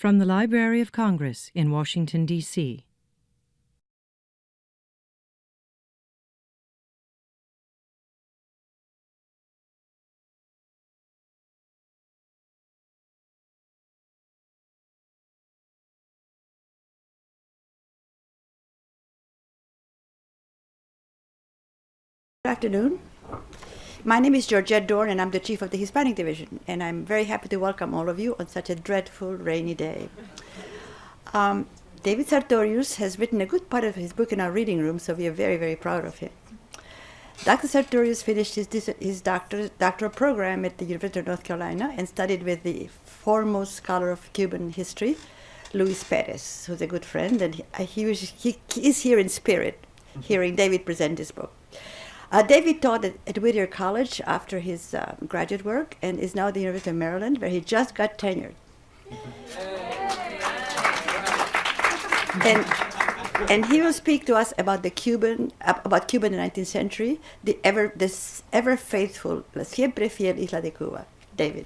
From the Library of Congress in Washington, D.C. Good afternoon. My name is Georgette Dorn, and I'm the chief of the Hispanic Division, and I'm very happy to welcome all of you on such a dreadful, rainy day. David Sartorius has written a good part of his book in our reading room, so we are very, very proud of him. Dr. Sartorius finished his doctoral program at the University of North Carolina and studied with the foremost scholar of Cuban history, Luis Perez, who's a good friend, and he is here in spirit, hearing David present his book. David taught at Whittier College after his graduate work and is now at the University of Maryland, where he just got tenured. And he will speak to us about Cuba in the 19th century, this ever faithful, la siempre fiel isla de Cuba. David.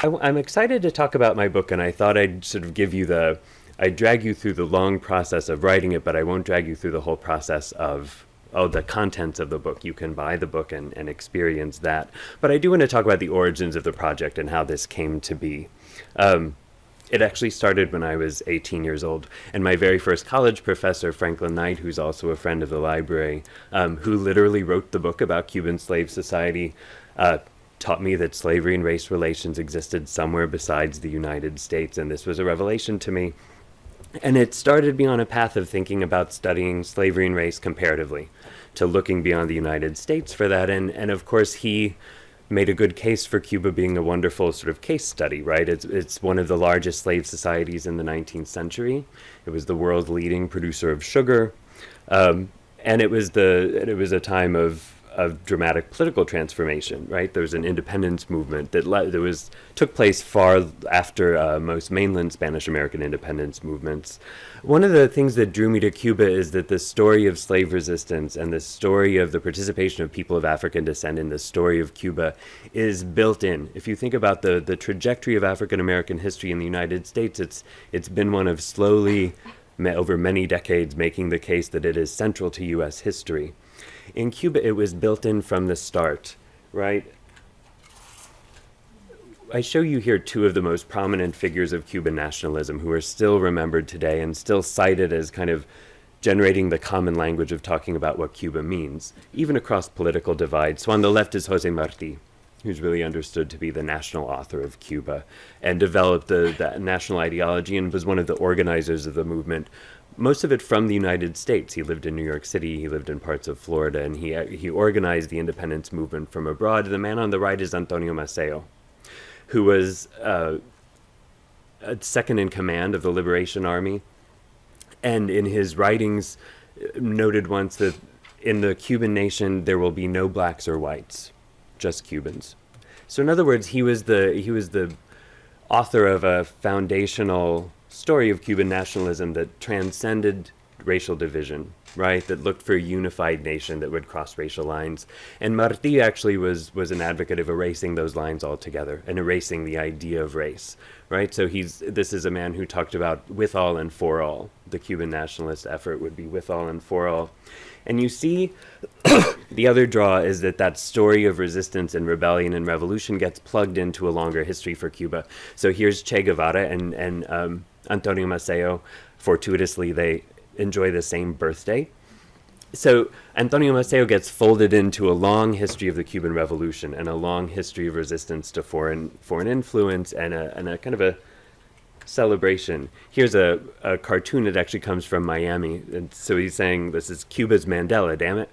I'm excited to talk about my book, and I thought I'd sort of I'd drag you through the long process of writing it, but I won't drag you through the whole process of the contents of the book. You can buy the book and experience that. But I do want to talk about the origins of the project and how this came to be. It actually started when I was 18 years old, and my very first college professor, Franklin Knight, who's also a friend of the library, who literally wrote the book about Cuban slave society, taught me that slavery and race relations existed somewhere besides the United States, and this was a revelation to me. And it started me on a path of thinking about studying slavery and race comparatively, to looking beyond the United States for that. And of course, he made a good case for Cuba being a wonderful sort of case study, right? It's one of the largest slave societies in the 19th century. It was the world's leading producer of sugar. And it was a time of dramatic political transformation, right? There was an independence movement that took place far after most mainland Spanish American independence movements. One of the things that drew me to Cuba is that the story of slave resistance and the story of the participation of people of African descent in the story of Cuba is built in. If you think about the trajectory of African American history in the United States, it's been one of slowly, over many decades, making the case that it is central to U.S. history. In Cuba, it was built in from the start, right? I show you here two of the most prominent figures of Cuban nationalism who are still remembered today and still cited as kind of generating the common language of talking about what Cuba means, even across political divides. So on the left is José Martí, who's really understood to be the national author of Cuba and developed the national ideology and was one of the organizers of the movement. Most of it from the United States. He lived in New York City, he lived in parts of Florida, and he organized the independence movement from abroad. The man on the right is Antonio Maceo, who was a second in command of the Liberation Army, and in his writings noted once that in the Cuban nation there will be no blacks or whites, just Cubans. So in other words, he was the author of a foundational story of Cuban nationalism that transcended racial division, right? That looked for a unified nation that would cross racial lines. And Martí actually was an advocate of erasing those lines altogether and erasing the idea of race, right? So this is a man who talked about with all and for all. The Cuban nationalist effort would be with all and for all. And you see, the other draw is that story of resistance and rebellion and revolution gets plugged into a longer history for Cuba. So here's Che Guevara and Antonio Maceo. Fortuitously, they enjoy the same birthday. So Antonio Maceo gets folded into a long history of the Cuban Revolution and a long history of resistance to foreign influence and a kind of a celebration. Here's a cartoon that actually comes from Miami. And so he's saying, this is Cuba's Mandela, damn it.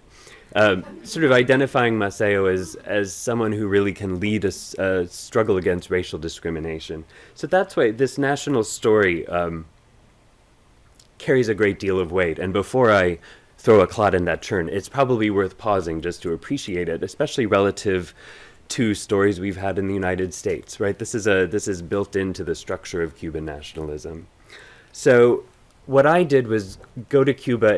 Sort of identifying Maceo as someone who really can lead a struggle against racial discrimination. So that's why this national story carries a great deal of weight. And before I throw a clod in that churn, it's probably worth pausing just to appreciate it, especially relative to stories we've had in the United States, right? This is built into the structure of Cuban nationalism. So what I did was go to Cuba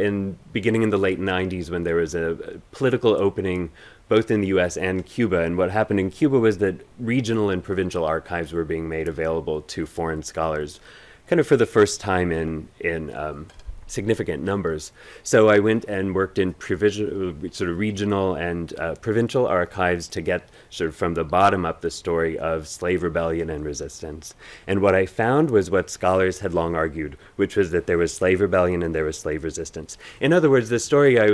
beginning in the late 90s when there was a political opening both in the US and Cuba. And what happened in Cuba was that regional and provincial archives were being made available to foreign scholars, kind of for the first time in significant numbers. So I went and worked in sort of regional and provincial archives to get sort of from the bottom up the story of slave rebellion and resistance. And what I found was what scholars had long argued, which was that there was slave rebellion and there was slave resistance. In other words, the story I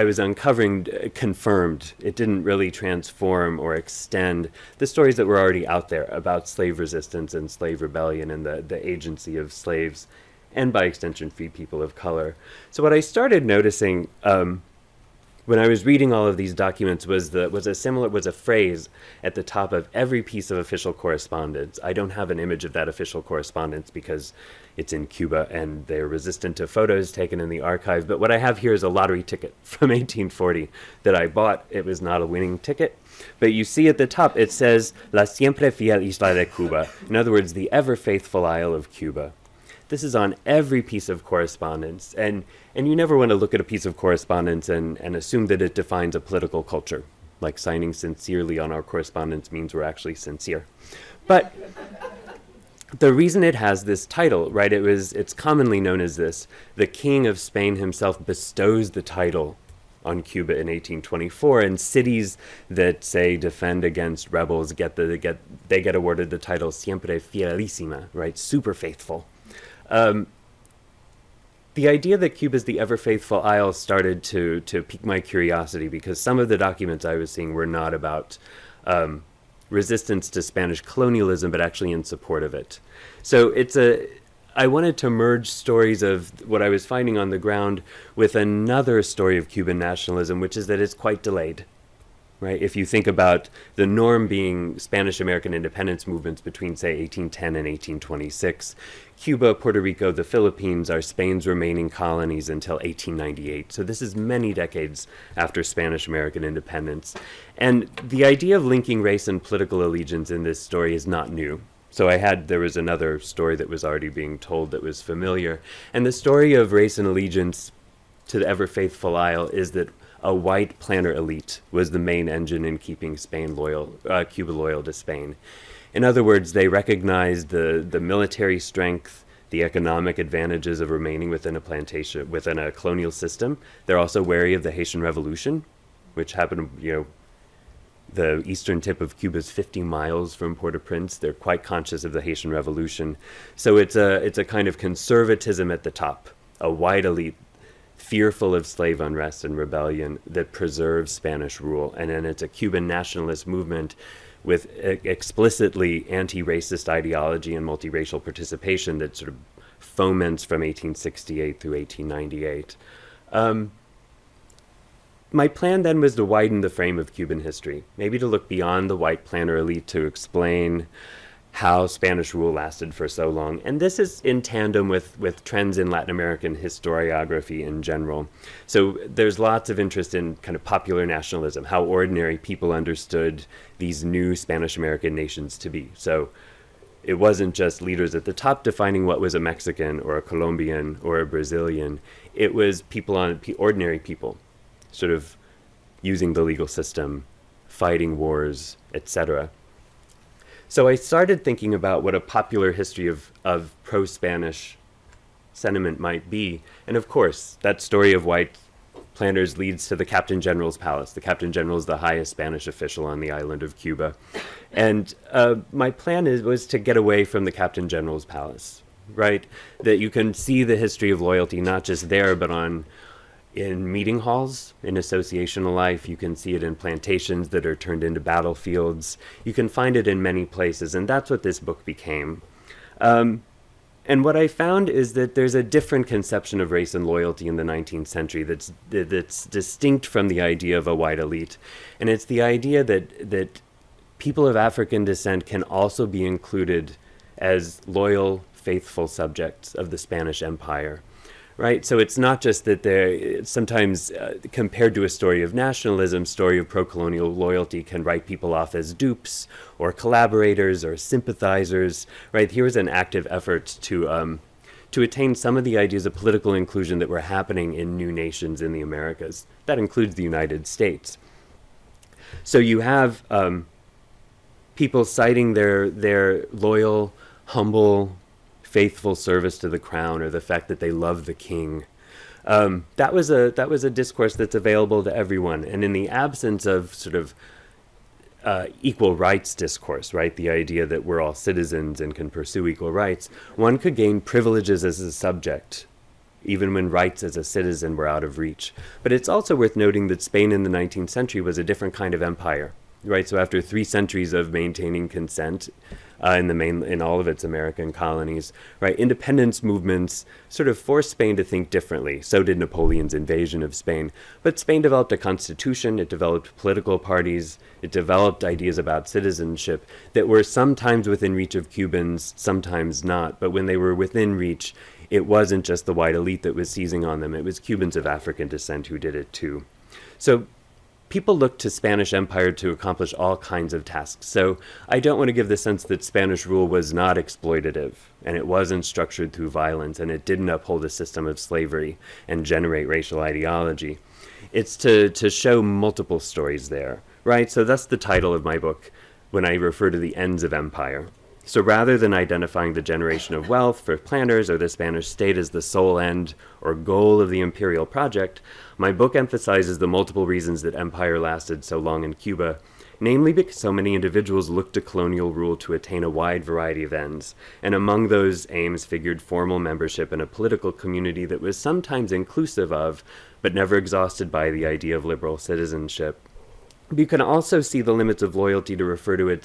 was uncovering confirmed. It didn't really transform or extend the stories that were already out there about slave resistance and slave rebellion and the agency of slaves, and by extension, free people of color. So what I started noticing when I was reading all of these documents was a phrase at the top of every piece of official correspondence. I don't have an image of that official correspondence because it's in Cuba and they're resistant to photos taken in the archive. But what I have here is a lottery ticket from 1840 that I bought. It was not a winning ticket. But you see at the top, it says, La siempre fiel isla de Cuba. In other words, the ever faithful Isle of Cuba. This is on every piece of correspondence, and you never want to look at a piece of correspondence and assume that it defines a political culture, like signing sincerely on our correspondence means we're actually sincere. But the reason it has this title, right, it's commonly known as this. The King of Spain himself bestows the title on Cuba in 1824, and cities that say defend against rebels get awarded the title Siempre Fielísima, right, super faithful. The idea that Cuba is the ever-faithful isle started to pique my curiosity because some of the documents I was seeing were not about resistance to Spanish colonialism, but actually in support of it. So I wanted to merge stories of what I was finding on the ground with another story of Cuban nationalism, which is that it's quite delayed. Right? If you think about the norm being Spanish-American independence movements between, say, 1810 and 1826, Cuba, Puerto Rico, the Philippines are Spain's remaining colonies until 1898. So this is many decades after Spanish-American independence. And the idea of linking race and political allegiance in this story is not new. So there was another story that was already being told that was familiar. And the story of race and allegiance to the ever-faithful Isle is that a white planter elite was the main engine in keeping Cuba loyal to Spain. In other words, they recognized the military strength, the economic advantages of remaining within a plantation, within a colonial system. They're also wary of the Haitian Revolution, which happened, the eastern tip of Cuba is 50 miles from Port-au-Prince. They're quite conscious of the Haitian Revolution. So it's a kind of conservatism at the top, a white elite fearful of slave unrest and rebellion that preserves Spanish rule. And then it's a Cuban nationalist movement with explicitly anti-racist ideology and multiracial participation that sort of foments from 1868 through 1898. My plan then was to widen the frame of Cuban history, maybe to look beyond the white planter elite to explain how Spanish rule lasted for so long. And this is in tandem with trends in Latin American historiography in general. So there's lots of interest in kind of popular nationalism, how ordinary people understood these new Spanish-American nations to be. So it wasn't just leaders at the top defining what was a Mexican or a Colombian or a Brazilian. It was ordinary people, sort of using the legal system, fighting wars, etc. So I started thinking about what a popular history of pro-Spanish sentiment might be. And of course, that story of white planters leads to the Captain General's palace. The Captain General is the highest Spanish official on the island of Cuba. And my plan was to get away from the Captain General's palace, right? That you can see the history of loyalty not just there, but in meeting halls, in associational life. You can see it in plantations that are turned into battlefields. You can find it in many places, and that's what this book became. And what I found is that there's a different conception of race and loyalty in the 19th century that's distinct from the idea of a white elite. And it's the idea that people of African descent can also be included as loyal, faithful subjects of the Spanish Empire. Right, so it's not just that they're sometimes compared to a story of nationalism, story of pro-colonial loyalty can write people off as dupes or collaborators or sympathizers. Right, here was an active effort to attain some of the ideas of political inclusion that were happening in new nations in the Americas. That includes the United States. So you have people citing their loyal, humble, faithful service to the crown, or the fact that they love the king. That was a discourse that's available to everyone. And in the absence of sort of equal rights discourse, right, the idea that we're all citizens and can pursue equal rights, one could gain privileges as a subject, even when rights as a citizen were out of reach. But it's also worth noting that Spain in the 19th century was a different kind of empire, right? So after 3 centuries of maintaining consent in all of its American colonies, right, independence movements sort of forced Spain to think differently. So did Napoleon's invasion of Spain. But Spain developed a constitution, it developed political parties, it developed ideas about citizenship that were sometimes within reach of Cubans, sometimes not. But when they were within reach, it wasn't just the white elite that was seizing on them. It was Cubans of African descent who did it too. So people looked to Spanish Empire to accomplish all kinds of tasks. So I don't want to give the sense that Spanish rule was not exploitative, and it wasn't structured through violence, and it didn't uphold a system of slavery and generate racial ideology. It's to show multiple stories there, right? So that's the title of my book when I refer to the ends of empire. So rather than identifying the generation of wealth for planters or the Spanish state as the sole end or goal of the imperial project, my book emphasizes the multiple reasons that empire lasted so long in Cuba, namely because so many individuals looked to colonial rule to attain a wide variety of ends, and among those aims figured formal membership in a political community that was sometimes inclusive of, but never exhausted by, the idea of liberal citizenship. You can also see the limits of loyalty to refer to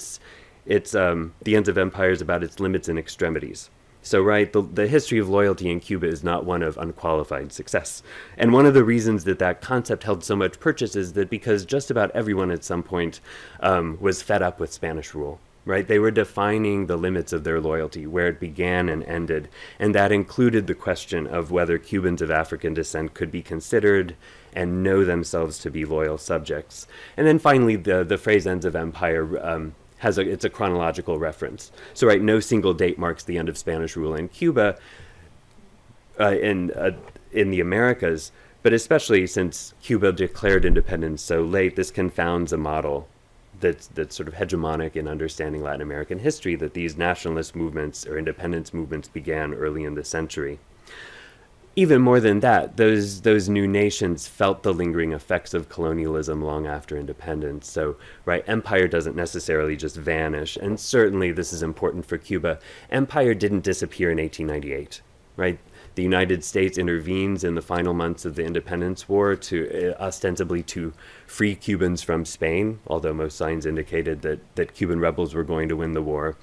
the ends of empire is about its limits and extremities. So, right, the history of loyalty in Cuba is not one of unqualified success. And one of the reasons that concept held so much purchase is that because just about everyone at some point was fed up with Spanish rule, right? They were defining the limits of their loyalty, where it began and ended. And that included the question of whether Cubans of African descent could be considered and know themselves to be loyal subjects. And then finally, the phrase ends of empire it's a chronological reference. So, right, no single date marks the end of Spanish rule in Cuba, in the Americas, but especially since Cuba declared independence so late, this confounds a model that's sort of hegemonic in understanding Latin American history, that these nationalist movements or independence movements began early in the century. Even more than that, those new nations felt the lingering effects of colonialism long after independence. So, right, empire doesn't necessarily just vanish, and certainly this is important for Cuba. Empire didn't disappear in 1898, right? The United States intervenes in the final months of the Independence War ostensibly to free Cubans from Spain, although most signs indicated that Cuban rebels were going to win the war.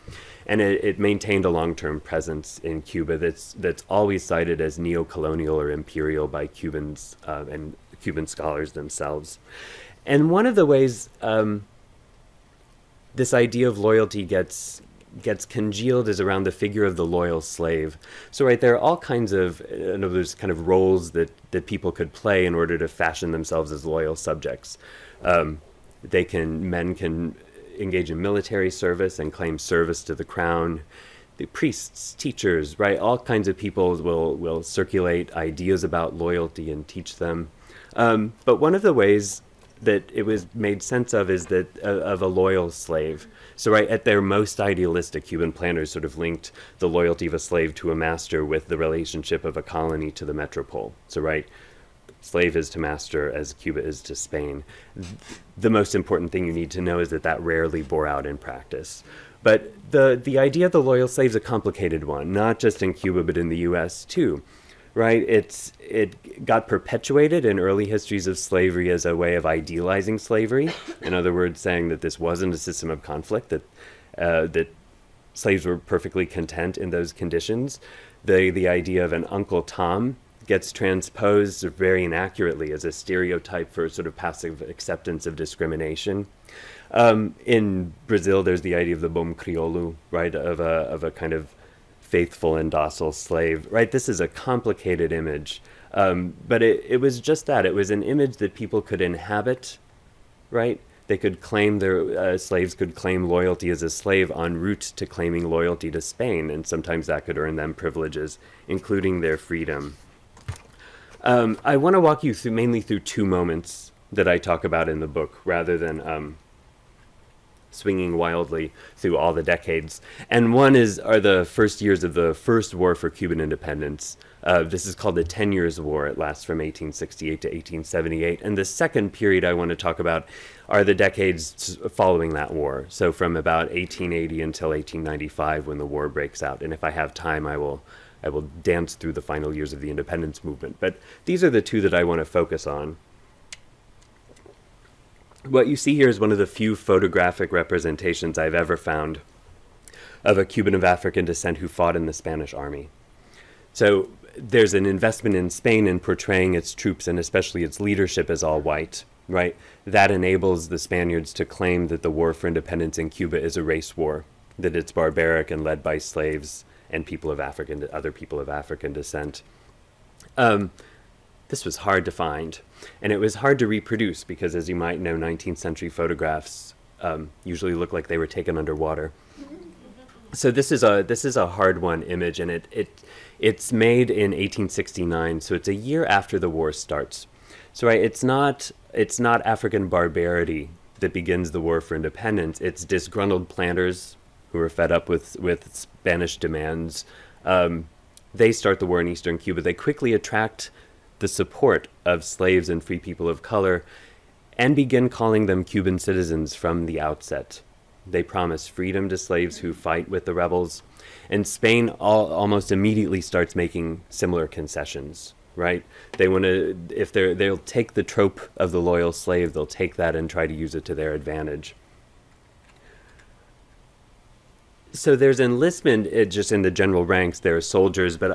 And it maintained a long-term presence in Cuba that's always cited as neo-colonial or imperial by Cubans and Cuban scholars themselves. And one of the ways this idea of loyalty gets congealed is around the figure of the loyal slave. So, right, there are all kinds of there's kind of roles that people could play in order to fashion themselves as loyal subjects. Men can engage in military service and claim service to the crown. The priests, teachers, right, all kinds of people will circulate ideas about loyalty and teach them. But one of the ways that it was made sense of is that of a loyal slave. So, right, at their most idealistic, Cuban planters sort of linked the loyalty of a slave to a master with the relationship of a colony to the metropole. So, right, slave is to master as Cuba is to Spain. The most important thing you need to know is that rarely bore out in practice. But the idea of the loyal slave is a complicated one, not just in Cuba, but in the U.S. too, right? It got perpetuated in early histories of slavery as a way of idealizing slavery. In other words, saying that this wasn't a system of conflict, that slaves were perfectly content in those conditions. The idea of an Uncle Tom gets transposed very inaccurately as a stereotype for sort of passive acceptance of discrimination. In Brazil, there's the idea of the bom crioulo, right, of a kind of faithful and docile slave, right? This is a complicated image, but it was just that. It was an image that people could inhabit, right? They could claim slaves could claim loyalty as a slave en route to claiming loyalty to Spain, and sometimes that could earn them privileges, including their freedom. I want to walk you mainly through 2 moments that I talk about in the book, rather than swinging wildly through all the decades. And one are the first years of the first war for Cuban independence. This is called the 10 Years' War. It lasts from 1868 to 1878. And the second period I want to talk about are the decades following that war. So from about 1880 until 1895, when the war breaks out. And if I have time, I will dance through the final years of the independence movement. But these are the two that I want to focus on. What you see here is one of the few photographic representations I've ever found of a Cuban of African descent who fought in the Spanish army. So there's an investment in Spain in portraying its troops and especially its leadership as all white, right? That enables the Spaniards to claim that the war for independence in Cuba is a race war, that it's barbaric and led by slaves and other people of African descent. This was hard to find, and it was hard to reproduce because, as you might know, 19th century photographs usually look like they were taken underwater. So this is a hard-won image, and it's made in 1869, so it's a year after the war starts. So right, it's not African barbarity that begins the war for independence. It's disgruntled planters who are fed up with Spanish demands. They start the war in eastern Cuba. They quickly attract the support of slaves and free people of color and begin calling them Cuban citizens from the outset. They promise freedom to slaves who fight with the rebels, and Spain almost immediately starts making similar concessions, right? They want to, they'll take the trope of the loyal slave, they'll take that and try to use it to their advantage. So there's enlistment just in the general ranks. There are soldiers, but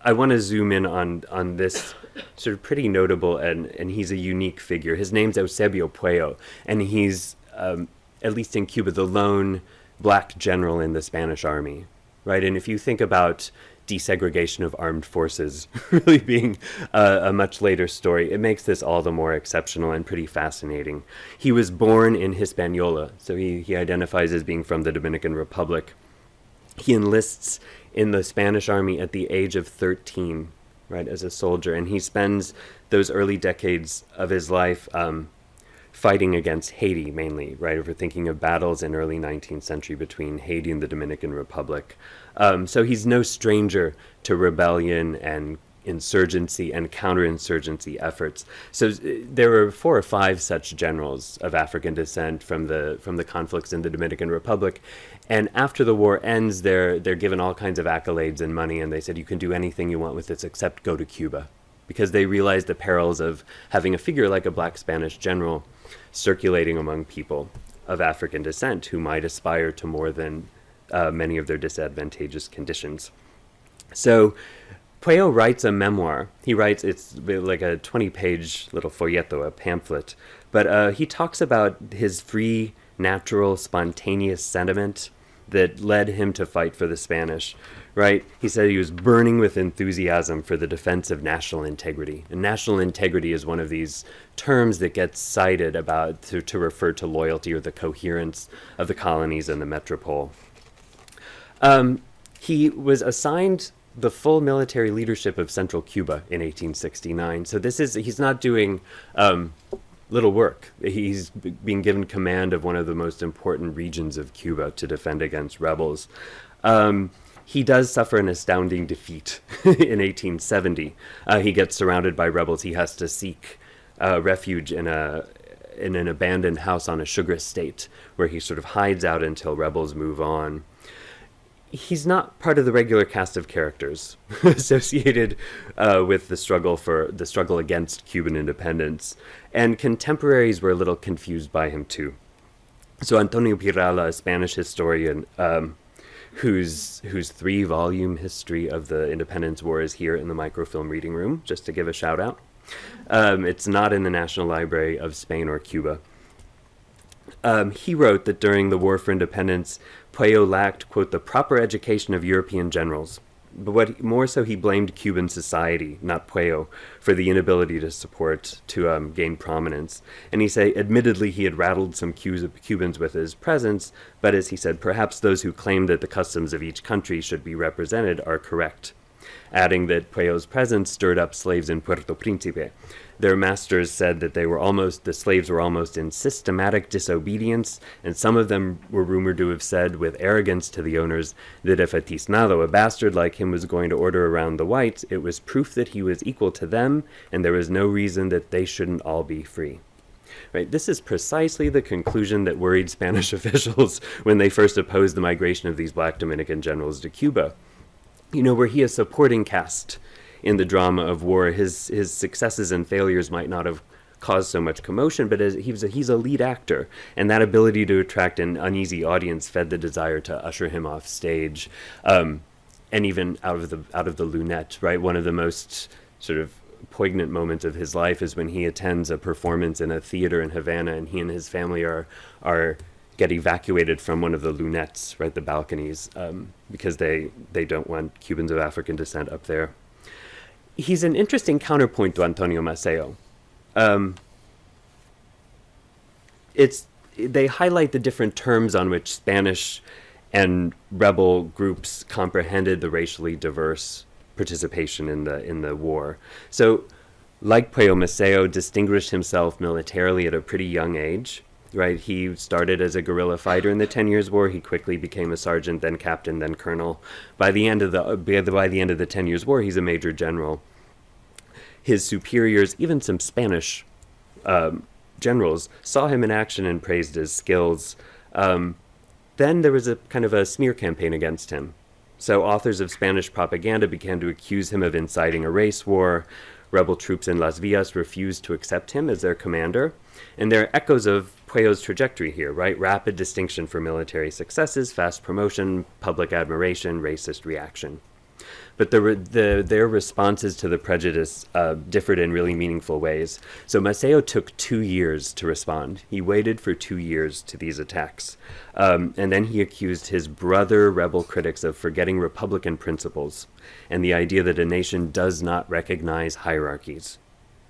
I want to zoom in on this sort of pretty notable, and he's a unique figure. His name's Eusebio Puello, and he's, at least in Cuba, the lone black general in the Spanish army, right? And if you think about desegregation of armed forces really being a much later story, it makes this all the more exceptional and pretty fascinating. He was born in Hispaniola, so he identifies as being from the Dominican Republic. He enlists in the Spanish army at the age of 13, right, as a soldier, and he spends those early decades of his life fighting against Haiti mainly, right? If we're thinking of battles in early 19th century between Haiti and the Dominican Republic. So he's no stranger to rebellion and insurgency and counterinsurgency efforts. So there were 4 or 5 such generals of African descent from the conflicts in the Dominican Republic. And after the war ends, they're given all kinds of accolades and money, and they said, you can do anything you want with this except go to Cuba, because they realized the perils of having a figure like a black Spanish general circulating among people of African descent who might aspire to more than many of their disadvantageous conditions. So Puello writes a memoir. He writes, it's like a 20-page little folleto, a pamphlet, but he talks about his free, natural, spontaneous sentiment that led him to fight for the Spanish, right? He said he was burning with enthusiasm for the defense of national integrity. And national integrity is one of these terms that gets cited about to refer to loyalty or the coherence of the colonies and the metropole. He was assigned the full military leadership of central Cuba in 1869. So he's not doing little work. He's being given command of one of the most important regions of Cuba to defend against rebels. He does suffer an astounding defeat in 1870. He gets surrounded by rebels. He has to seek refuge in an abandoned house on a sugar estate, where he sort of hides out until rebels move on. He's not part of the regular cast of characters associated with the struggle against Cuban independence, and contemporaries were a little confused by him too. So Antonio Pirala, a Spanish historian, whose 3-volume history of the Independence War is here in the microfilm reading room, just to give a shout out. It's not in the National Library of Spain or Cuba. He wrote that during the War for Independence, Puello lacked, quote, the proper education of European generals. But more so, he blamed Cuban society, not Puello, for the inability to gain prominence. And he said, admittedly, he had rattled some Cubans with his presence, but as he said, perhaps those who claim that the customs of each country should be represented are correct. adding that Pueyo's presence stirred up slaves in Puerto Príncipe. Their masters said that the slaves were almost in systematic disobedience, and some of them were rumored to have said with arrogance to the owners that if a tiznado, a bastard like him, was going to order around the whites, it was proof that he was equal to them, and there was no reason that they shouldn't all be free. Right, this is precisely the conclusion that worried Spanish officials when they first opposed the migration of these black Dominican generals to Cuba. Were he a supporting cast in the drama of war, his successes and failures might not have caused so much commotion, but he's a lead actor, and that ability to attract an uneasy audience fed the desire to usher him off stage, and even out of the lunette. Right, one of the most sort of poignant moments of his life is when he attends a performance in a theater in Havana, and he and his family get evacuated from one of the lunettes, right, the balconies, because they don't want Cubans of African descent up there. He's an interesting counterpoint to Antonio Maceo. They highlight the different terms on which Spanish and rebel groups comprehended the racially diverse participation in the war. So, like Pueyo, Maceo distinguished himself militarily at a pretty young age. Right, he started as a guerrilla fighter in the 10 Years' War. He quickly became a sergeant, then captain, then colonel. By the end of the 10 Years' War, he's a major general. His superiors, even some Spanish generals, saw him in action and praised his skills. Then there was a kind of a smear campaign against him. So authors of Spanish propaganda began to accuse him of inciting a race war. Rebel troops in Las Villas refused to accept him as their commander. And there are echoes of Pueyo's trajectory here, right? Rapid distinction for military successes, fast promotion, public admiration, racist reaction. But their responses to the prejudice differed in really meaningful ways. So Maceo took 2 years to respond. He waited for 2 years to these attacks. And then he accused his brother rebel critics of forgetting Republican principles and the idea that a nation does not recognize hierarchies,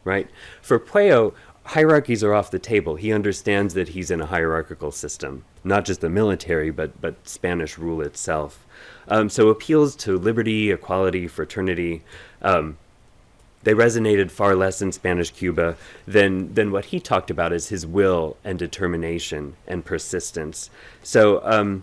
right? For Pueyo, hierarchies are off the table. He understands that he's in a hierarchical system, not just the military, but Spanish rule itself. So appeals to liberty, equality, fraternity, they resonated far less in Spanish Cuba than what he talked about as his will and determination and persistence. So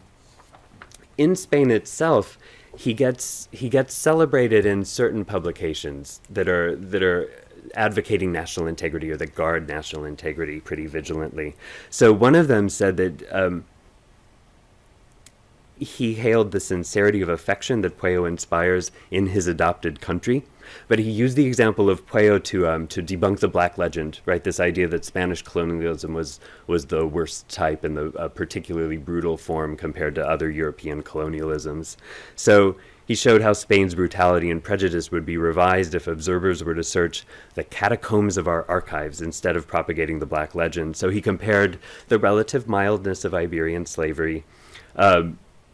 in Spain itself, he gets celebrated in certain publications that are advocating national integrity or that guard national integrity pretty vigilantly. So one of them said that he hailed the sincerity of affection that Pueyo inspires in his adopted country, but he used the example of Pueyo to debunk the black legend, right? This idea that Spanish colonialism was the worst type and the particularly brutal form compared to other European colonialisms. So he showed how Spain's brutality and prejudice would be revised if observers were to search the catacombs of our archives instead of propagating the black legend. So he compared the relative mildness of Iberian slavery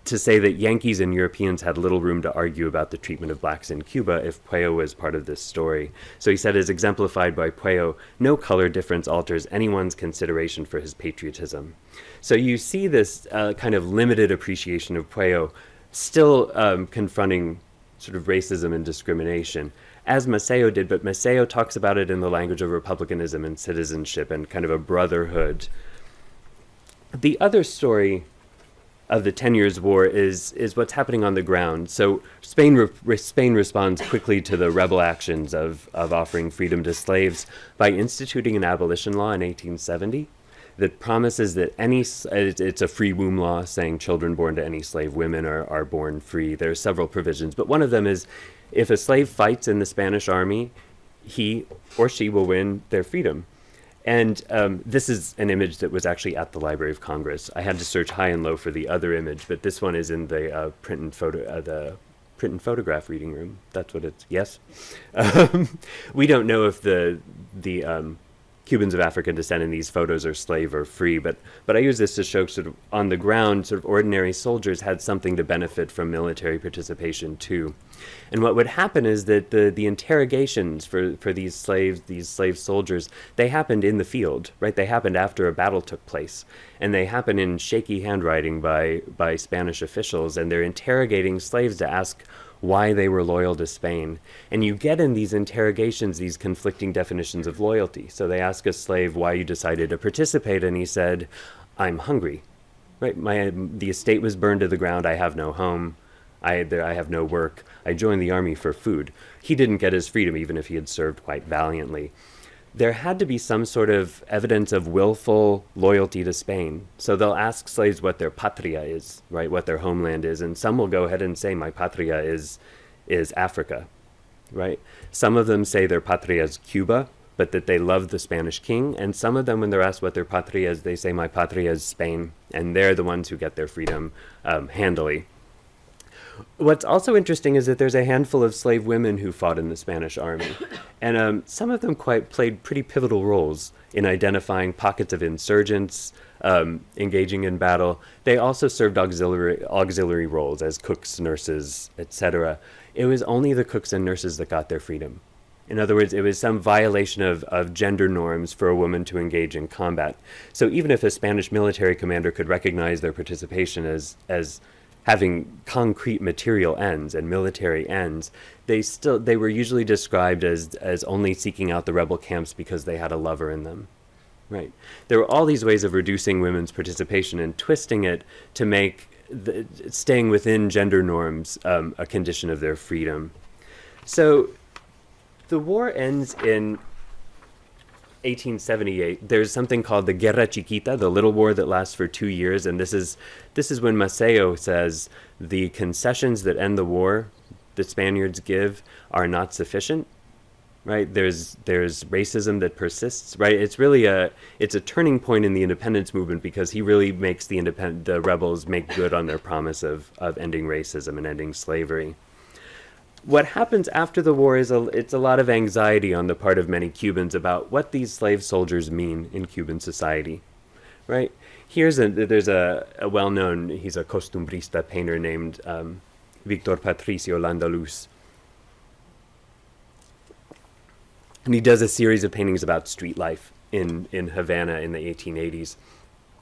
to say that Yankees and Europeans had little room to argue about the treatment of blacks in Cuba if Pueyo was part of this story. So he said, as exemplified by Pueyo, no color difference alters anyone's consideration for his patriotism. So you see this kind of limited appreciation of Pueyo still confronting sort of racism and discrimination, as Maceo did, but Maceo talks about it in the language of republicanism and citizenship and kind of a brotherhood. The other story of the 10 Years' War is what's happening on the ground. So Spain responds quickly to the rebel actions of offering freedom to slaves by instituting an abolition law in 1870 that promises that it's a free womb law saying children born to any slave women are born free. There are several provisions, but one of them is if a slave fights in the Spanish army, he or she will win their freedom. And this is an image that was actually at the Library of Congress. I had to search high and low for the other image, but this one is in the print and photograph reading room. That's what it's. Yes, we don't know if the Cubans of African descent in these photos are slave or free, but I use this to show sort of on the ground, sort of ordinary soldiers had something to benefit from military participation too. And what would happen is that the interrogations for these slave soldiers, they happened in the field, right? They happened after a battle took place, and they happen in shaky handwriting by Spanish officials, and they're interrogating slaves to ask why they were loyal to Spain. And you get in these interrogations these conflicting definitions of loyalty. So they ask a slave why you decided to participate, and he said, I'm hungry. Right? The estate was burned to the ground. I have no home. I have no work. I joined the army for food. He didn't get his freedom, even if he had served quite valiantly. There had to be some sort of evidence of willful loyalty to Spain. So they'll ask slaves what their patria is, right, what their homeland is, and some will go ahead and say, my patria is Africa, right? Some of them say their patria is Cuba, but that they love the Spanish king, and some of them, when they're asked what their patria is, they say, my patria is Spain, and they're the ones who get their freedom handily. What's also interesting is that there's a handful of slave women who fought in the Spanish army, and some of them played pretty pivotal roles in identifying pockets of insurgents, engaging in battle. They also served auxiliary roles as cooks, nurses, etc. It was only the cooks and nurses that got their freedom. In other words, it was some violation of gender norms for a woman to engage in combat. So even if a Spanish military commander could recognize their participation as having concrete material ends and military ends, they were usually described as only seeking out the rebel camps because they had a lover in them. Right. There were all these ways of reducing women's participation and twisting it to make staying within gender norms a condition of their freedom. So the war ends in 1878. There's something called the Guerra Chiquita, the little war that lasts for 2 years, and this is when Maceo says the concessions that end the war that Spaniards give are not sufficient. Right? There's racism that persists. Right? It's really a turning point in the independence movement, because he really makes the rebels make good on their promise of ending racism and ending slavery. What happens after the war is it's a lot of anxiety on the part of many Cubans about what these slave soldiers mean in Cuban society, right? There's a well-known, he's a costumbrista painter named Victor Patricio Landaluz. And he does a series of paintings about street life in Havana in the 1880s.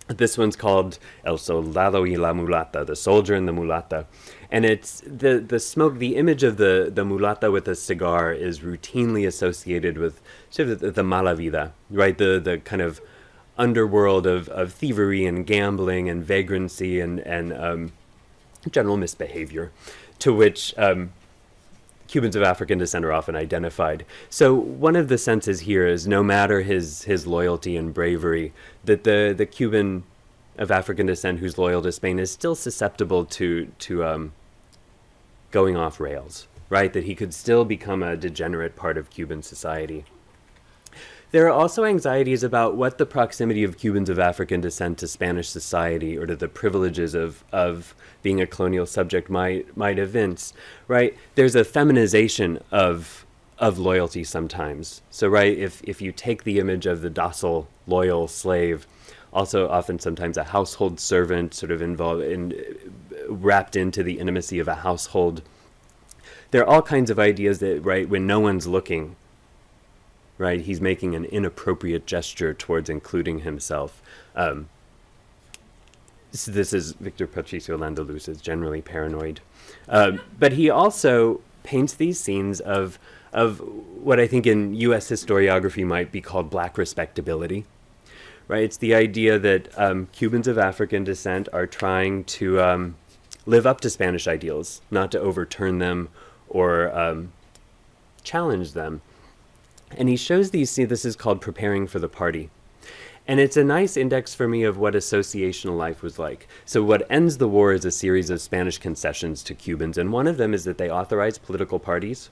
This one's called El Soldado y la Mulata, the soldier and the mulata. And it's the smoke, the image of the mulata with a cigar is routinely associated with sort of the mala vida, right? The kind of underworld of thievery and gambling and vagrancy and general misbehavior, to which Cubans of African descent are often identified. So one of the senses here is, no matter his loyalty and bravery, that the Cuban of African descent who's loyal to Spain is still susceptible to going off rails, right? That he could still become a degenerate part of Cuban society. There are also anxieties about what the proximity of Cubans of African descent to Spanish society or to the privileges of being a colonial subject might evince, right? There's a feminization of loyalty sometimes. So, right, if you take the image of the docile, loyal slave, also often sometimes a household servant sort of wrapped into the intimacy of a household, there are all kinds of ideas that, right, when no one's looking, right, he's making an inappropriate gesture towards including himself. So this is Victor Patricio Landaluz is generally paranoid. But he also paints these scenes of what I think in U.S. historiography might be called black respectability. Right? It's the idea that Cubans of African descent are trying to live up to Spanish ideals, not to overturn them or challenge them. And he shows this is called preparing for the party. And it's a nice index for me of what associational life was like. So what ends the war is a series of Spanish concessions to Cubans, and one of them is that they authorize political parties,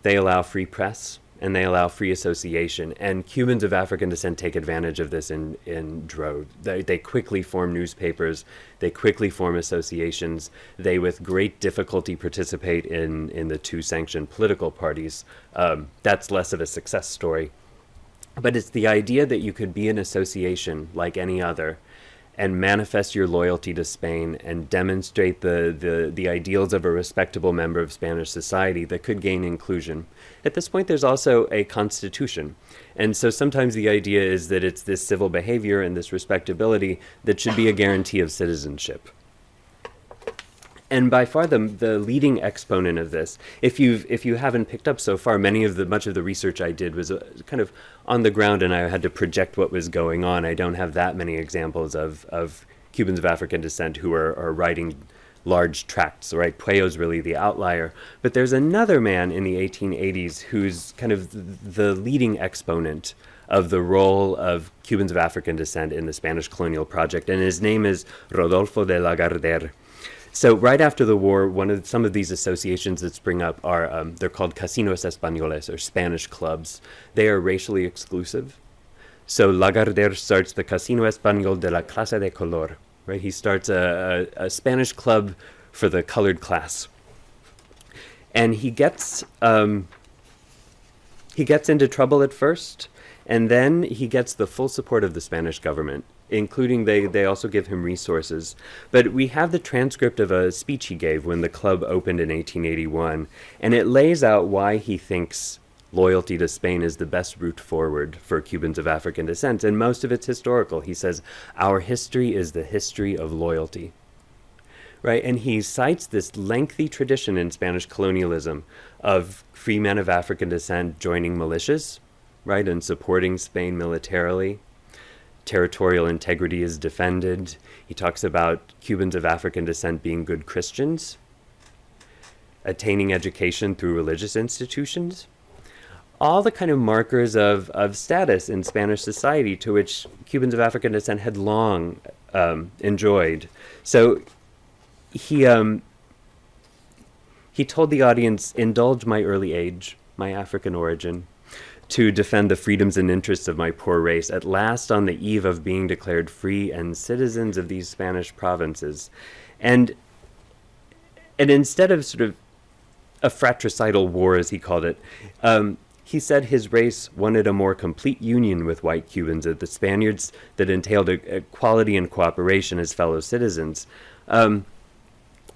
they allow free press, and they allow free association. And Cubans of African descent take advantage of this in droves. They quickly form newspapers, they quickly form associations, they with great difficulty participate in the two sanctioned political parties. That's less of a success story. But it's the idea that you could be an association like any other and manifest your loyalty to Spain and demonstrate the ideals of a respectable member of Spanish society that could gain inclusion. At this point, there's also a constitution. And so sometimes the idea is that it's this civil behavior and this respectability that should be a guarantee of citizenship. And by far the leading exponent of this, if you haven't picked up so far, much of the research I did was kind of on the ground, and I had to project what was going on. I don't have that many examples of Cubans of African descent who are writing large tracts, right? Pueyo's really the outlier. But there's another man in the 1880s who's kind of the leading exponent of the role of Cubans of African descent in the Spanish colonial project, and his name is Rodolfo de Lagardère. So right after the war, some of these associations that spring up are, they're called casinos españoles, or Spanish clubs. They are racially exclusive. So Lagardère starts the Casino Español de la Clase de Color, right? He starts a Spanish club for the colored class. And he gets into trouble at first, and then he gets the full support of the Spanish government, including they also give him resources. But we have the transcript of a speech he gave when the club opened in 1881, and it lays out why he thinks loyalty to Spain is the best route forward for Cubans of African descent, and most of it's historical. He says, "Our history is the history of loyalty." Right? And he cites this lengthy tradition in Spanish colonialism of free men of African descent joining militias, right, and supporting Spain militarily. Territorial integrity is defended. He talks about Cubans of African descent being good Christians, attaining education through religious institutions, all the kind of markers of status in Spanish society to which Cubans of African descent had long enjoyed. So he told the audience, "Indulge my early age, my African origin, to defend the freedoms and interests of my poor race, at last on the eve of being declared free and citizens of these Spanish provinces." And instead of sort of a fratricidal war, as he called it, he said his race wanted a more complete union with white Cubans, the Spaniards, that entailed equality and cooperation as fellow citizens.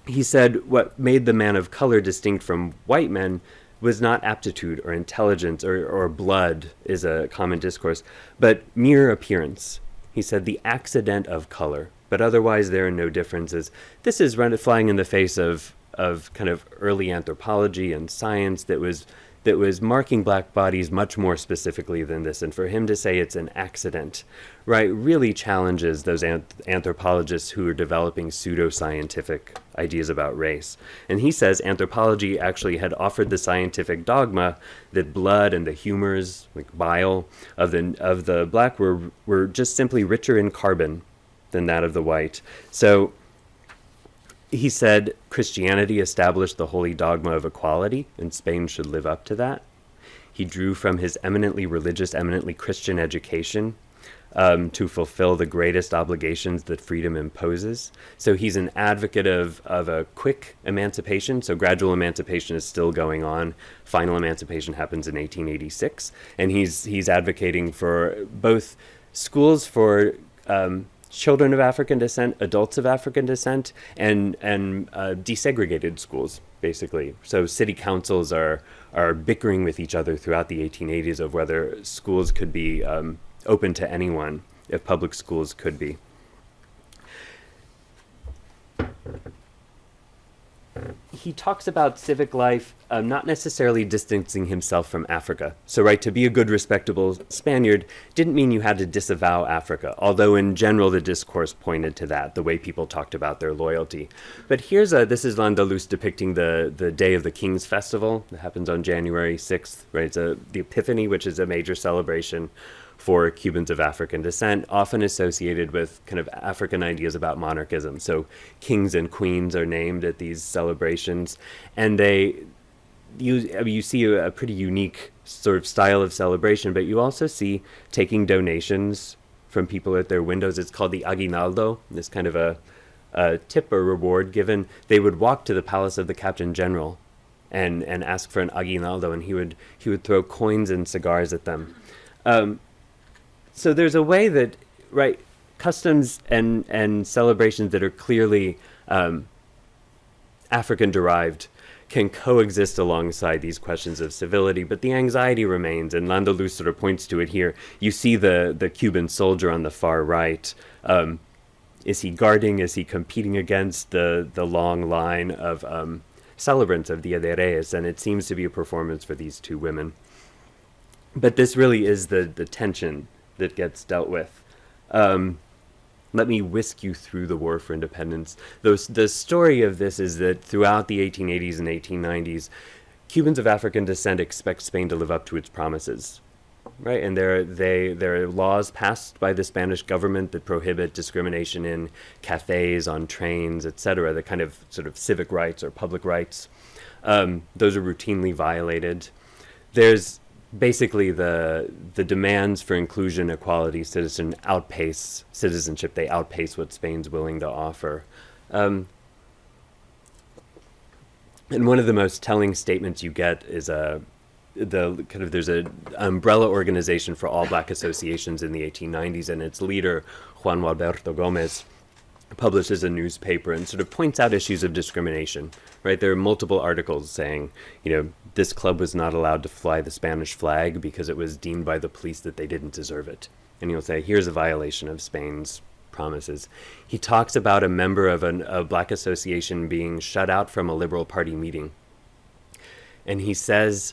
He said what made the man of color distinct from white men was not aptitude or intelligence or blood, is a common discourse, but mere appearance. He said the accident of color, but otherwise there are no differences. This is flying in the face of kind of early anthropology and science that was marking black bodies much more specifically than this. And for him to say it's an accident, right, really challenges those anthropologists who are developing pseudoscientific ideas about race. And he says anthropology actually had offered the scientific dogma that blood and the humors, like bile, of the black were just simply richer in carbon than that of the white. So he said Christianity established the holy dogma of equality, and Spain should live up to that. He drew from his eminently religious, eminently Christian education to fulfill the greatest obligations that freedom imposes. So he's an advocate of a quick emancipation. So gradual emancipation is still going on. Final emancipation happens in 1886. And he's advocating for both schools for children of African descent, adults of African descent, and desegregated schools, basically. So city councils are bickering with each other throughout the 1880s of whether schools could be open to anyone, if public schools could be. He talks about civic life not necessarily distancing himself from Africa. So, right, to be a good, respectable Spaniard didn't mean you had to disavow Africa, although in general the discourse pointed to that, the way people talked about their loyalty. But this is Landalus depicting the Day of the King's Festival that happens on January 6th, right? It's the Epiphany, which is a major celebration for Cubans of African descent, often associated with kind of African ideas about monarchism. So kings and queens are named at these celebrations, and you see a pretty unique sort of style of celebration, but you also see taking donations from people at their windows. It's called the aguinaldo, this kind of a tip or reward given. They would walk to the palace of the Captain General and ask for an aguinaldo, and he would throw coins and cigars at them. So there's a way that, right, customs and celebrations that are clearly African-derived can coexist alongside these questions of civility, but the anxiety remains, and Landalus sort of points to it here. You see the Cuban soldier on the far right Is he guarding? Is he competing against the long line of celebrants of Dia de Reyes? And it seems to be a performance for these two women. But this really is the tension that gets dealt with. Let me whisk you through the War for Independence. The story of this is that throughout the 1880s and 1890s, Cubans of African descent expect Spain to live up to its promises, right? And there are laws passed by the Spanish government that prohibit discrimination in cafes, on trains, etc., the kind of sort of civic rights or public rights. Those are routinely violated. There's basically the demands for inclusion, equality, citizenship. They outpace what Spain's willing to offer. And one of the most telling statements you get is there's an umbrella organization for all black associations in the 1890s, and its leader, Juan Gualberto Gomez, publishes a newspaper and sort of points out issues of discrimination, right? There are multiple articles saying, this club was not allowed to fly the Spanish flag because it was deemed by the police that they didn't deserve it. And he'll say, here's a violation of Spain's promises. He talks about a member of a black association being shut out from a Liberal Party meeting. And he says,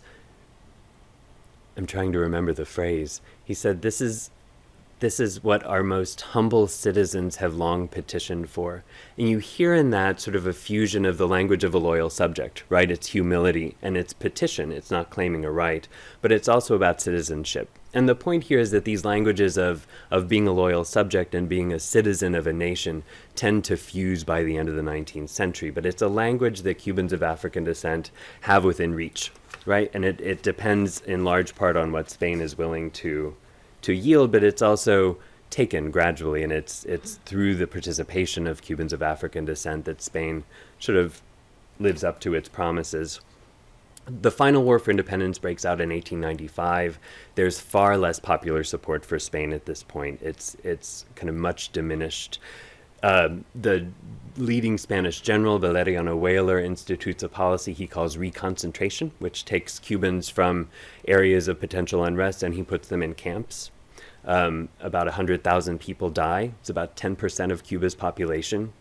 I'm trying to remember the phrase, he said, this is what our most humble citizens have long petitioned for. And you hear in that sort of a fusion of the language of a loyal subject, right? It's humility and it's petition. It's not claiming a right, but it's also about citizenship. And the point here is that these languages of being a loyal subject and being a citizen of a nation tend to fuse by the end of the 19th century. But it's a language that Cubans of African descent have within reach, right? And it depends in large part on what Spain is willing to yield, but it's also taken gradually, and it's through the participation of Cubans of African descent that Spain sort of lives up to its promises. The final War for Independence breaks out in 1895. There's far less popular support for Spain at this point. It's kind of much diminished. The leading Spanish general, Valeriano Weyler, institutes a policy he calls reconcentration, which takes Cubans from areas of potential unrest and he puts them in camps. About 100,000 people die. It's about 10% of Cuba's population.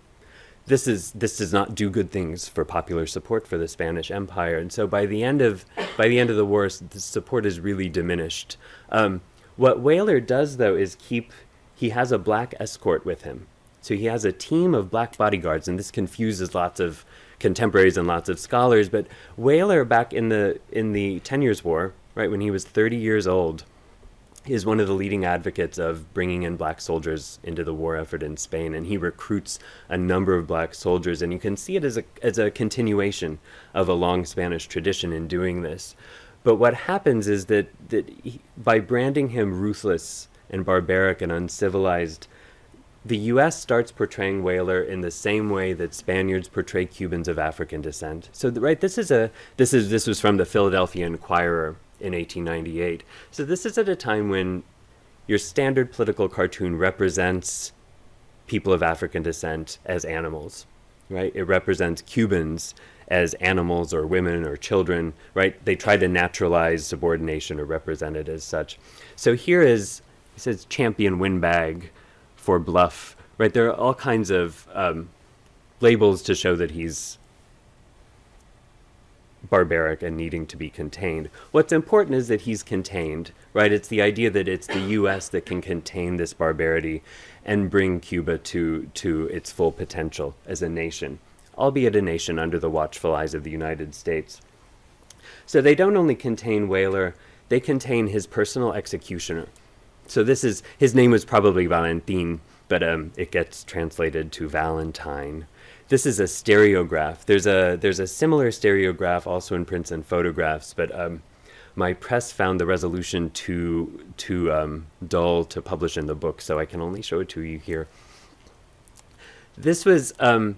This does not do good things for popular support for the Spanish Empire, and so by the end of the war, the support is really diminished. What Weyler does, though, is he has a black escort with him. So he has a team of black bodyguards, and this confuses lots of contemporaries and lots of scholars. But Weyler, back in the 10 Years' War, right when he was 30 years old, is one of the leading advocates of bringing in black soldiers into the war effort in Spain, and he recruits a number of black soldiers, and you can see it as a continuation of a long Spanish tradition in doing this. But what happens is that by branding him ruthless and barbaric and uncivilized, the U.S. starts portraying Weyler in the same way that Spaniards portray Cubans of African descent. So, right, this was from the Philadelphia Inquirer in 1898. So this is at a time when your standard political cartoon represents people of African descent as animals, right? It represents Cubans as animals or women or children, right? They try to naturalize subordination or represent it as such. So here is, it says champion windbag for bluff, right? There are all kinds of labels to show that he's barbaric and needing to be contained. What's important is that he's contained, right? It's the idea that it's the U.S. that can contain this barbarity and bring Cuba to its full potential as a nation, albeit a nation under the watchful eyes of the United States. So they don't only contain Weyler, they contain his personal executioner. So his name was probably Valentin, but it gets translated to Valentine. This is a stereograph. There's a similar stereograph also in prints and photographs, but my press found the resolution too dull to publish in the book, so I can only show it to you here. This was a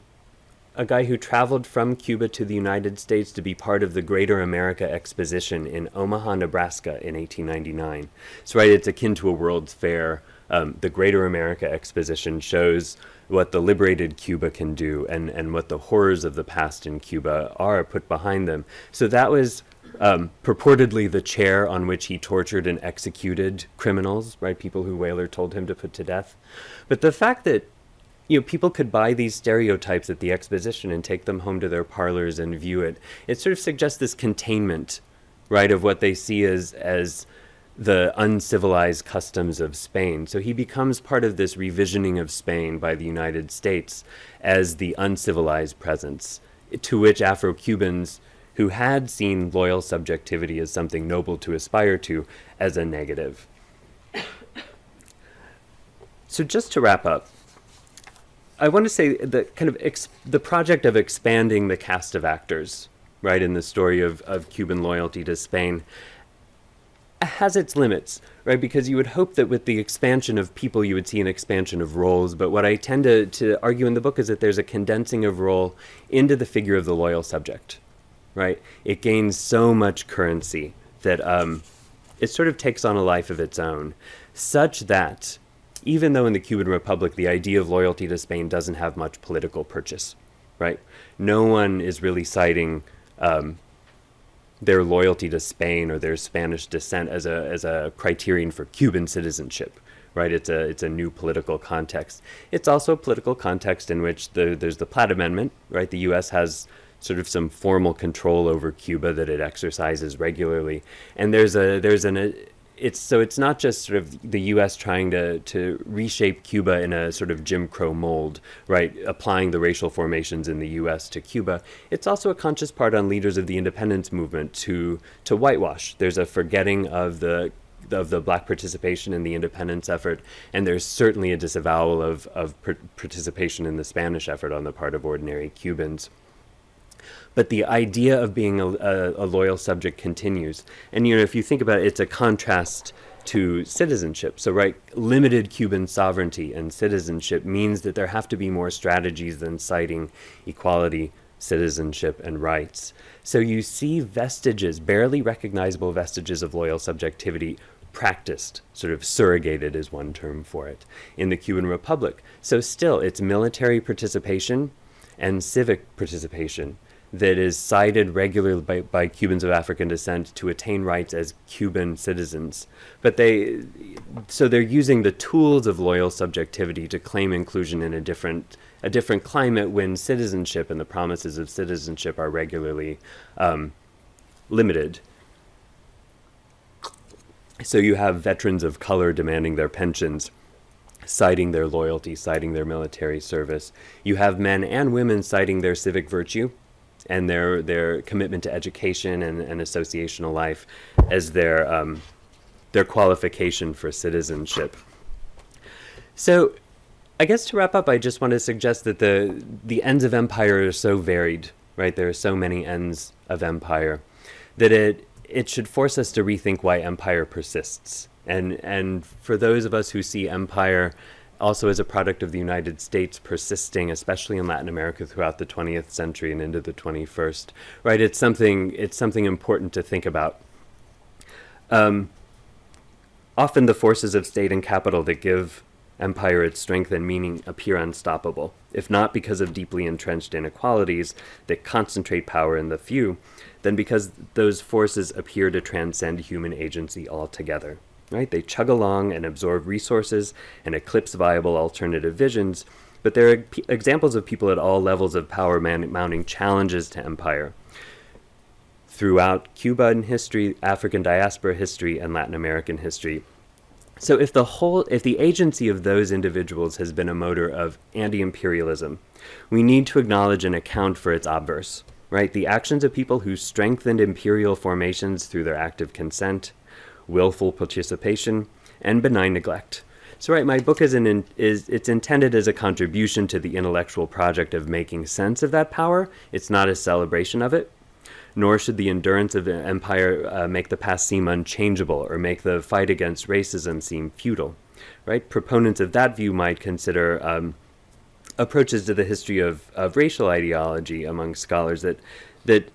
guy who traveled from Cuba to the United States to be part of the Greater America Exposition in Omaha, Nebraska in 1899. So right, it's akin to a World's Fair. The Greater America Exposition shows what the liberated Cuba can do and what the horrors of the past in Cuba are put behind them. So that was purportedly the chair on which he tortured and executed criminals, right? People who Weyler told him to put to death. But the fact that people could buy these stereotypes at the exposition and take them home to their parlors and view it. It sort of suggests this containment, right, of what they see as the uncivilized customs of Spain. So he becomes part of this revisioning of Spain by the United States as the uncivilized presence, to which Afro-Cubans who had seen loyal subjectivity as something noble to aspire to, as a negative. So just to wrap up, I want to say that kind of the project of expanding the cast of actors, right, in the story of Cuban loyalty to Spain has its limits, right? Because you would hope that with the expansion of people, you would see an expansion of roles. But what I tend to argue in the book is that there's a condensing of role into the figure of the loyal subject, right? It gains so much currency that it sort of takes on a life of its own, such that even though in the Cuban Republic, the idea of loyalty to Spain doesn't have much political purchase, right? No one is really citing their loyalty to Spain or their Spanish descent as a criterion for Cuban citizenship, right? It's a new political context. It's also a political context in which there's the Platt Amendment, right? The U.S. has sort of some formal control over Cuba that it exercises regularly, and it's not just sort of the U.S. trying to reshape Cuba in a sort of Jim Crow mold, right, applying the racial formations in the U.S. to Cuba. It's also a conscious part on leaders of the independence movement to whitewash. There's a forgetting of the black participation in the independence effort, and there's certainly a disavowal of participation in the Spanish effort on the part of ordinary Cubans. But the idea of being a loyal subject continues. And, if you think about it, it's a contrast to citizenship. So, right, limited Cuban sovereignty and citizenship means that there have to be more strategies than citing equality, citizenship, and rights. So you see vestiges, barely recognizable vestiges of loyal subjectivity practiced, sort of surrogated is one term for it, in the Cuban Republic. So still, it's military participation and civic participation that is cited regularly by Cubans of African descent to attain rights as Cuban citizens. But they're using the tools of loyal subjectivity to claim inclusion in a different climate when citizenship and the promises of citizenship are regularly limited. So you have veterans of color demanding their pensions, citing their loyalty, citing their military service. You have men and women citing their civic virtue and their commitment to education and associational life as their qualification for citizenship. So I guess to wrap up, I just want to suggest that the ends of empire are so varied, right? There are so many ends of empire that it should force us to rethink why empire persists. And for those of us who see empire also as a product of the United States persisting, especially in Latin America throughout the 20th century and into the 21st, right? It's something important to think about. Often the forces of state and capital that give empire its strength and meaning appear unstoppable, if not because of deeply entrenched inequalities that concentrate power in the few, then because those forces appear to transcend human agency altogether. Right? They chug along and absorb resources and eclipse viable alternative visions, but there are examples of people at all levels of power mounting challenges to empire throughout Cuban history, African diaspora history, and Latin American history. So if the agency of those individuals has been a motor of anti-imperialism, we need to acknowledge and account for its obverse, right? The actions of people who strengthened imperial formations through their active consent, willful participation, and benign neglect. So, right, my book it's intended as a contribution to the intellectual project of making sense of that power. It's not a celebration of it, nor should the endurance of the empire make the past seem unchangeable or make the fight against racism seem futile. Right? Proponents of that view might consider approaches to the history of racial ideology among scholars that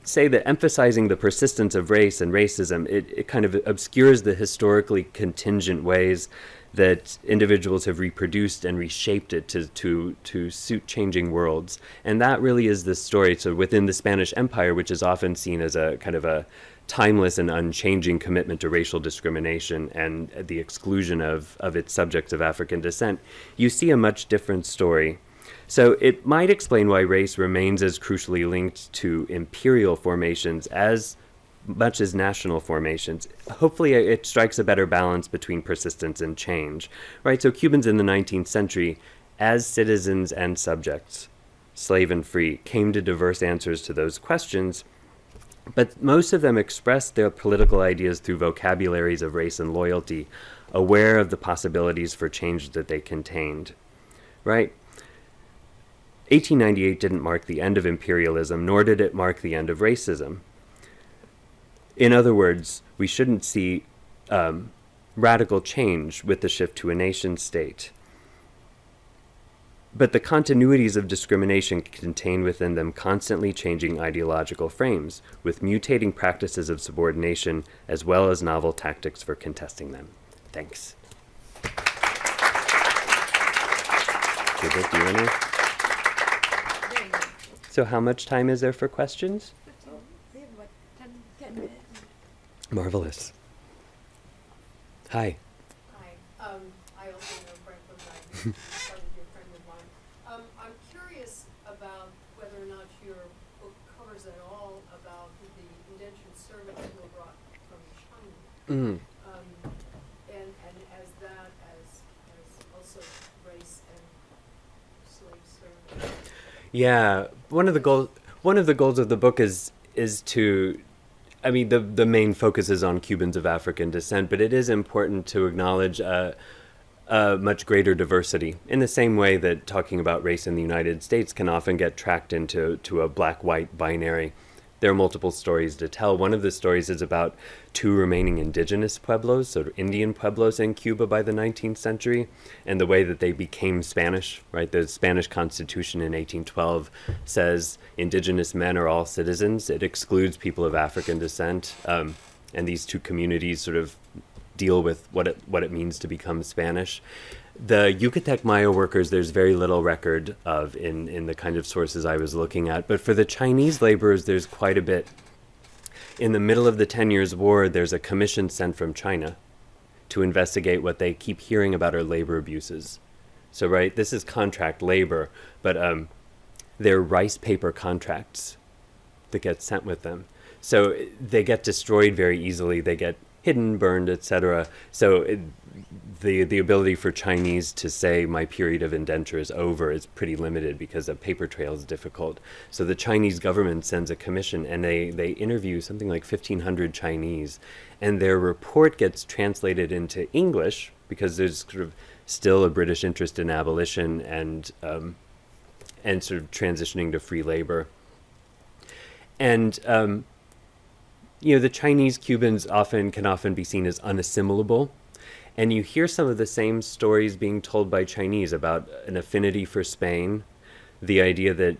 say that emphasizing the persistence of race and racism, it kind of obscures the historically contingent ways that individuals have reproduced and reshaped it to suit changing worlds. And that really is the story. So within the Spanish Empire, which is often seen as a kind of a timeless and unchanging commitment to racial discrimination and the exclusion of its subjects of African descent, you see a much different story So it might explain why race remains as crucially linked to imperial formations as much as national formations. Hopefully it strikes a better balance between persistence and change, right? So Cubans in the 19th century, as citizens and subjects, slave and free, came to diverse answers to those questions, but most of them expressed their political ideas through vocabularies of race and loyalty, aware of the possibilities for change that they contained, right? 1898 didn't mark the end of imperialism, nor did it mark the end of racism. In other words, we shouldn't see radical change with the shift to a nation state. But the continuities of discrimination contain within them constantly changing ideological frames, with mutating practices of subordination as well as novel tactics for contesting them. Thanks. Judith, do you want to? So how much time is there for questions? We have about 10 minutes. Marvelous. Hi. Hi. I also know Frank from Nine. Started your friend of mine. I'm curious about whether or not your book covers at all about the indentured servants who were brought from China. Mm. And as that as also race and slave service. Yeah, one of the goals of the book is to, I mean, the main focus is on Cubans of African descent, but it is important to acknowledge a much greater diversity, in the same way that talking about race in the United States can often get tracked into a black-white binary. There are multiple stories to tell. One of the stories is about two remaining indigenous pueblos, sort of Indian pueblos in Cuba by the 19th century, and the way that they became Spanish, right? The Spanish Constitution in 1812 says indigenous men are all citizens. It excludes people of African descent, and these two communities sort of deal with what it means to become Spanish. The Yucatec Maya workers, there's very little record of in the kind of sources I was looking at. But for the Chinese laborers, there's quite a bit. In the middle of the 10 Years' War, there's a commission sent from China to investigate what they keep hearing about are labor abuses. So, right, this is contract labor, but they're rice paper contracts that get sent with them. So they get destroyed very easily. They get hidden, burned, etc. So the ability for Chinese to say my period of indenture is over is pretty limited because a paper trail is difficult. So the Chinese government sends a commission and they interview something like 1,500 Chinese, and their report gets translated into English because there's sort of still a British interest in abolition and sort of transitioning to free labor. And the Chinese Cubans can often be seen as unassimilable. And you hear some of the same stories being told by Chinese about an affinity for Spain, the idea that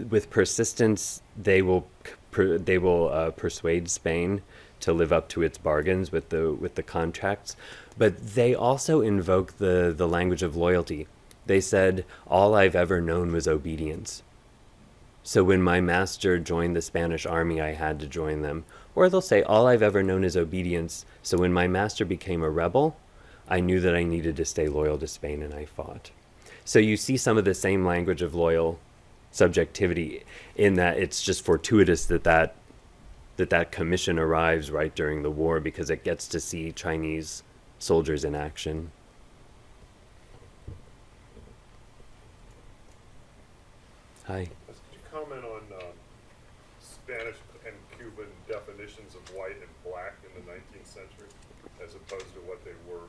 with persistence they will persuade Spain to live up to its bargains with the contracts. But they also invoke the language of loyalty. They said, all I've ever known was obedience. So when my master joined the Spanish army, I had to join them. Or they'll say, all I've ever known is obedience. So when my master became a rebel, I knew that I needed to stay loyal to Spain, and I fought. So you see some of the same language of loyal subjectivity in that it's just fortuitous that commission arrives right during the war because it gets to see Chinese soldiers in action. Hi. Comment on Spanish and Cuban definitions of white and black in the 19th century as opposed to what they were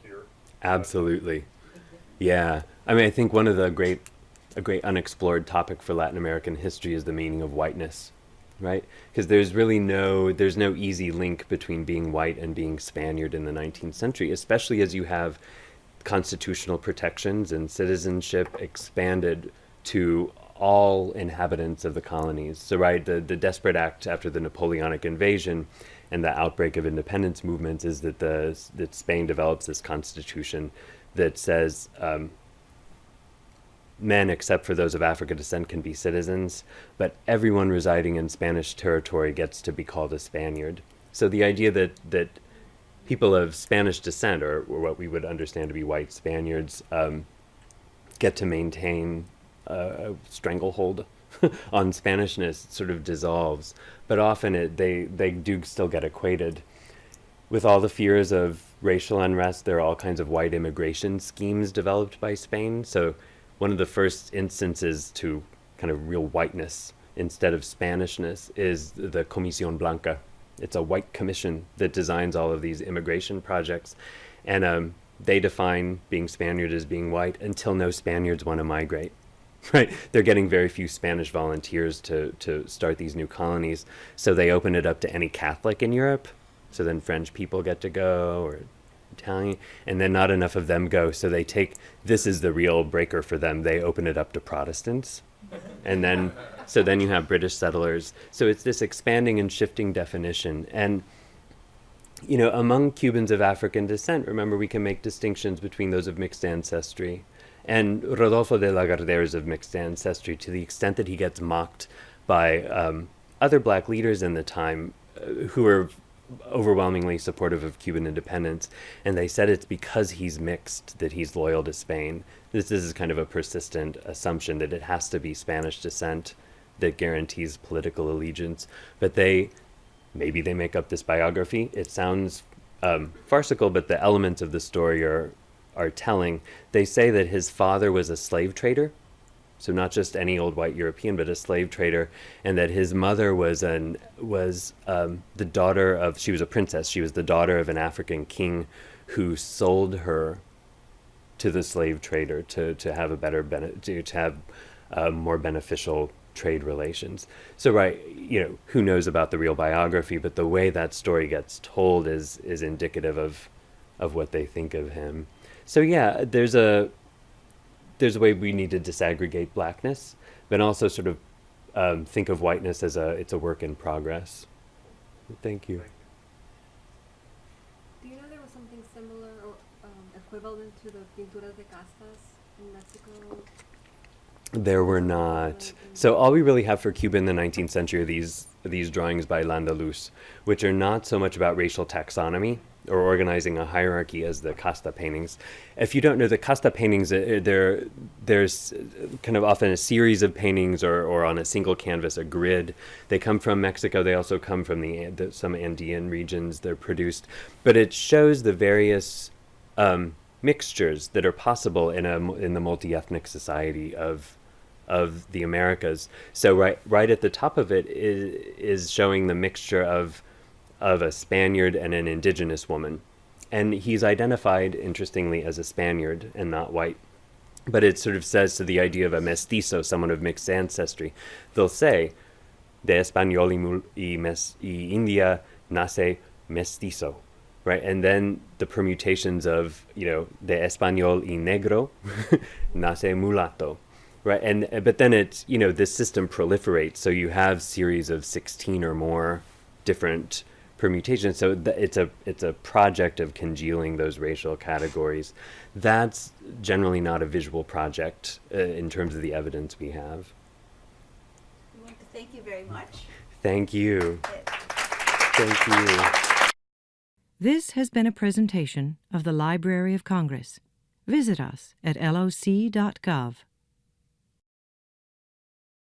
here? Absolutely. Yeah. I mean, I think one of a great unexplored topic for Latin American history is the meaning of whiteness, right? Because there's no easy link between being white and being Spaniard in the 19th century, especially as you have constitutional protections and citizenship expanded to all inhabitants of the colonies. So, right, the desperate act after the Napoleonic invasion and the outbreak of independence movements is that Spain develops this constitution that says men, except for those of African descent, can be citizens, but everyone residing in Spanish territory gets to be called a Spaniard. So the idea that people of Spanish descent, or what we would understand to be white Spaniards, get to maintain stranglehold on Spanishness sort of dissolves, but often they do still get equated. With all the fears of racial unrest, there are all kinds of white immigration schemes developed by Spain. So one of the first instances to kind of real whiteness instead of Spanishness is the Comisión Blanca. It's a white commission that designs all of these immigration projects. And they define being Spaniard as being white until no Spaniards want to migrate. Right? They're getting very few Spanish volunteers to start these new colonies. So they open it up to any Catholic in Europe. So then French people get to go, or Italian, and then not enough of them go. So they this is the real breaker for them. They open it up to Protestants. And then, so then you have British settlers. So it's this expanding and shifting definition. And, you know, among Cubans of African descent, remember, we can make distinctions between those of mixed ancestry. And Rodolfo de Lagardère is of mixed ancestry to the extent that he gets mocked by other black leaders in the time who were overwhelmingly supportive of Cuban independence, and they said it's because he's mixed that he's loyal to Spain. This is kind of a persistent assumption that it has to be Spanish descent that guarantees political allegiance, but maybe they make up this biography. It sounds farcical, but the elements of the story are telling. They say that his father was a slave trader, so not just any old white European, but a slave trader, and that his mother was the daughter of, she was a princess, she was the daughter of an African king who sold her to the slave trader to have a better to have more beneficial trade relations. So, right, you know, who knows about the real biography, but the way that story gets told is indicative of what they think of him. So yeah, there's a way we need to disaggregate blackness, but also sort of think of whiteness as it's a work in progress. Thank you. Do you know there was something similar or equivalent to the pinturas de castas in Mexico? There were not. So all we really have for Cuba in the 19th century are these drawings by Landaluz, which are not so much about racial taxonomy or organizing a hierarchy as the casta paintings. If you don't know, the casta paintings, there's kind of often a series of paintings or on a single canvas, a grid. They come from Mexico. They also come from some Andean regions. They're produced. But it shows the various mixtures that are possible in the multi-ethnic society of the Americas. So right at the top of it is showing the mixture of a Spaniard and an indigenous woman. And he's identified, interestingly, as a Spaniard and not white. But it sort of says to the idea of a mestizo, someone of mixed ancestry. They'll say, de español y India nace mestizo, right? And then the permutations of, you know, de español y negro nace mulatto, right? But then it's, you know, this system proliferates. So you have series of 16 or more different permutations. So it's a project of congealing those racial categories. That's generally not a visual project in terms of the evidence we have. I want to thank you very much. Thank you. Thank you. This has been a presentation of the Library of Congress. Visit us at loc.gov.